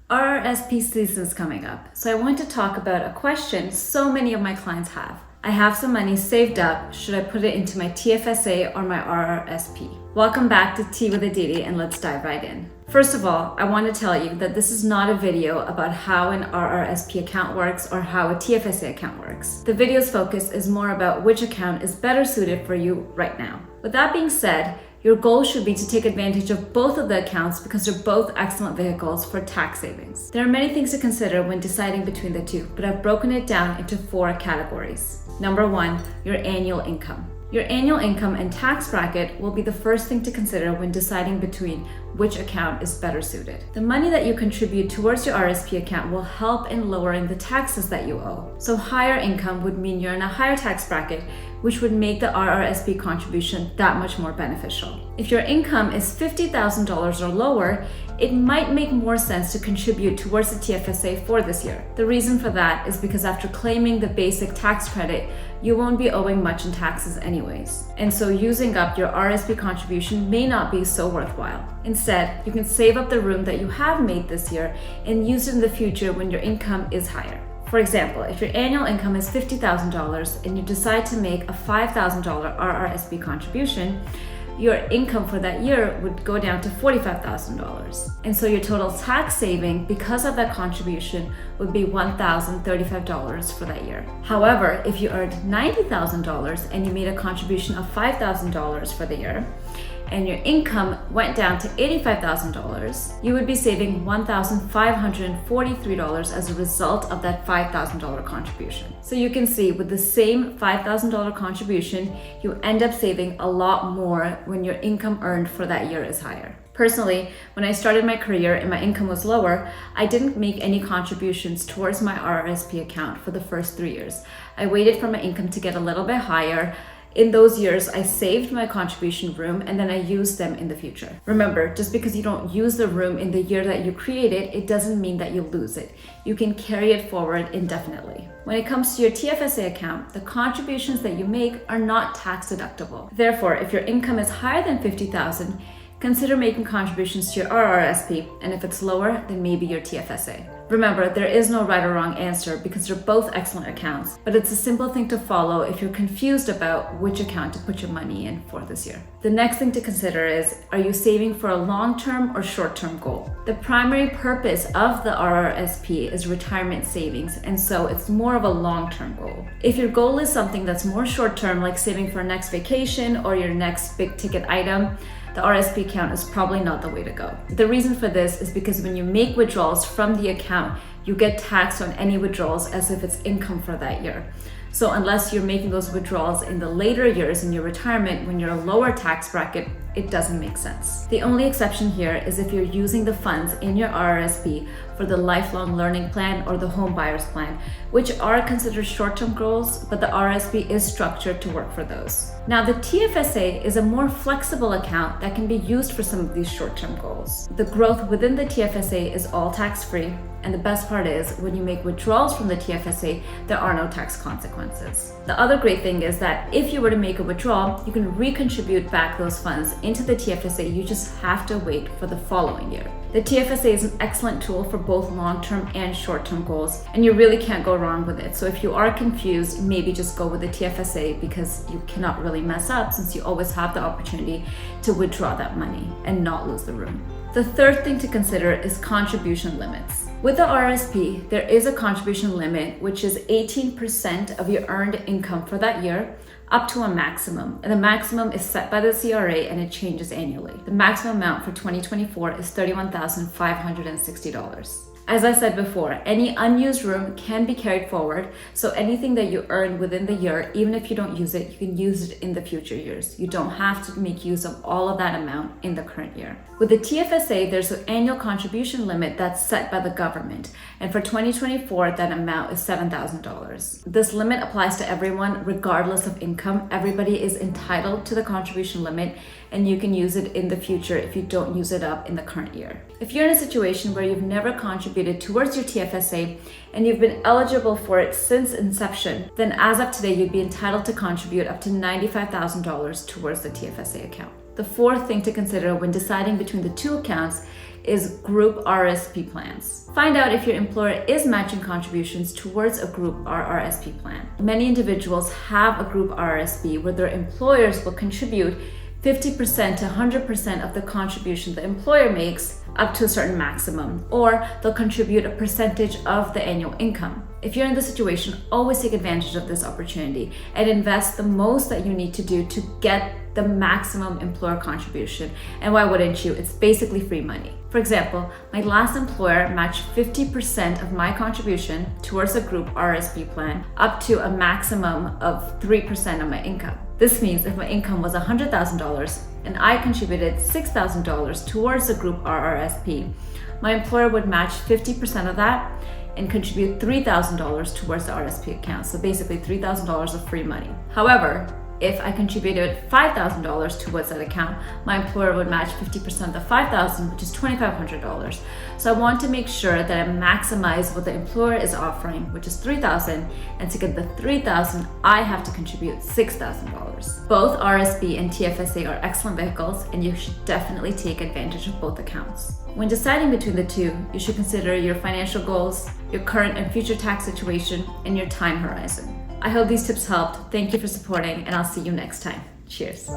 RRSP season is coming up, so I want to talk about a question so many of my clients have. I have some money saved up. Should I put it into my TFSA or my RRSP? Welcome back to Tea with Aditi, and let's dive right in. First of all, I want to tell you that this is not a video about how an RRSP account works or how a TFSA account works. The video's focus is more about which account is better suited for you right now. With that being said, your goal should be to take advantage of both of the accounts because they're both excellent vehicles for tax savings. There are many things to consider when deciding between the two, but I've broken it down into 4 categories. Number 1, your annual income. Your annual income and tax bracket will be the first thing to consider when deciding between which account is better suited. The money that you contribute towards your RSP account will help in lowering the taxes that you owe. So higher income would mean you're in a higher tax bracket, which would make the RRSP contribution that much more beneficial. If your income is $50,000 or lower, it might make more sense to contribute towards the TFSA for this year. The reason for that is because after claiming the basic tax credit, you won't be owing much in taxes anyways. And so using up your RSP contribution may not be so worthwhile. Instead, you can save up the room that you have made this year and use it in the future when your income is higher. For example, if your annual income is $50,000 and you decide to make a $5,000 RRSP contribution, your income for that year would go down to $45,000. And so your total tax saving because of that contribution would be $1,035 for that year. However, if you earned $90,000 and you made a contribution of $5,000 for the year, and your income went down to $85,000, you would be saving $1,543 as a result of that $5,000 contribution. So you can see with the same $5,000 contribution, you end up saving a lot more when your income earned for that year is higher. Personally, when I started my career and my income was lower, I didn't make any contributions towards my RRSP account for the first 3 years. I waited for my income to get a little bit higher. In those years, I saved my contribution room and then I used them in the future. Remember, just because you don't use the room in the year that you created, it doesn't mean that you lose it. You can carry it forward indefinitely. When it comes to your TFSA account, the contributions that you make are not tax deductible. Therefore, if your income is higher than $50,000, consider making contributions to your RRSP, and if it's lower, then maybe your TFSA. Remember, there is no right or wrong answer because they're both excellent accounts, but it's a simple thing to follow if you're confused about which account to put your money in for this year. The next thing to consider is, are you saving for a long-term or short-term goal? The primary purpose of the RRSP is retirement savings, and so it's more of a long-term goal. If your goal is something that's more short-term, like saving for a next vacation or your next big-ticket item, the RSP account is probably not the way to go. The reason for this is because when you make withdrawals from the account, you get taxed on any withdrawals as if it's income for that year. So unless you're making those withdrawals in the later years in your retirement when you're a lower tax bracket, it doesn't make sense. The only exception here is if you're using the funds in your RRSP for the lifelong learning plan or the home buyers plan, which are considered short-term goals, but the RRSP is structured to work for those. Now, the TFSA is a more flexible account that can be used for some of these short-term goals. The growth within the TFSA is all tax-free, and the best part is when you make withdrawals from the TFSA, there are no tax consequences. The other great thing is that if you were to make a withdrawal, you can recontribute back those funds into the TFSA. You just have to wait for the following year. The TFSA is an excellent tool for both long-term and short-term goals, and you really can't go wrong with it. So if you are confused, maybe just go with the TFSA because you cannot really mess up since you always have the opportunity to withdraw that money and not lose the room. The third thing to consider is contribution limits. With the RSP, there is a contribution limit, which is 18% of your earned income for that year, up to a maximum. And the maximum is set by the CRA and it changes annually. The maximum amount for 2024 is $31,560. As I said before, any unused room can be carried forward, so anything that you earn within the year, even if you don't use it, you can use it in the future years. You don't have to make use of all of that amount in the current year. With the TFSA, there's an annual contribution limit that's set by the government, and for 2024, that amount is $7,000. This limit applies to everyone regardless of income. Everybody is entitled to the contribution limit, and you can use it in the future if you don't use it up in the current year. If you're in a situation where you've never contributed towards your TFSA and you've been eligible for it since inception, then as of today, you'd be entitled to contribute up to $95,000 towards the TFSA account. The fourth thing to consider when deciding between the two accounts is group RRSP plans. Find out if your employer is matching contributions towards a group RRSP plan. Many individuals have a group RRSP where their employers will contribute 50% to 100% of the contribution the employer makes up to a certain maximum, or they'll contribute a percentage of the annual income. If you're in this situation, always take advantage of this opportunity and invest the most that you need to do to get the maximum employer contribution. And why wouldn't you? It's basically free money. For example, my last employer matched 50% of my contribution towards a group RRSP plan up to a maximum of 3% of my income. This means if my income was $100,000 and I contributed $6,000 towards the group RRSP, my employer would match 50% of that and contribute $3,000 towards the RSP account. So basically $3,000 of free money. However, if I contributed $5,000 towards that account, my employer would match 50% of the $5,000, which is $2,500. So I want to make sure that I maximize what the employer is offering, which is $3,000, and to get the $3,000, I have to contribute $6,000. Both RRSP and TFSA are excellent vehicles, and you should definitely take advantage of both accounts. When deciding between the two, you should consider your financial goals, your current and future tax situation, and your time horizon. I hope these tips helped. Thank you for supporting, and I'll see you next time. Cheers.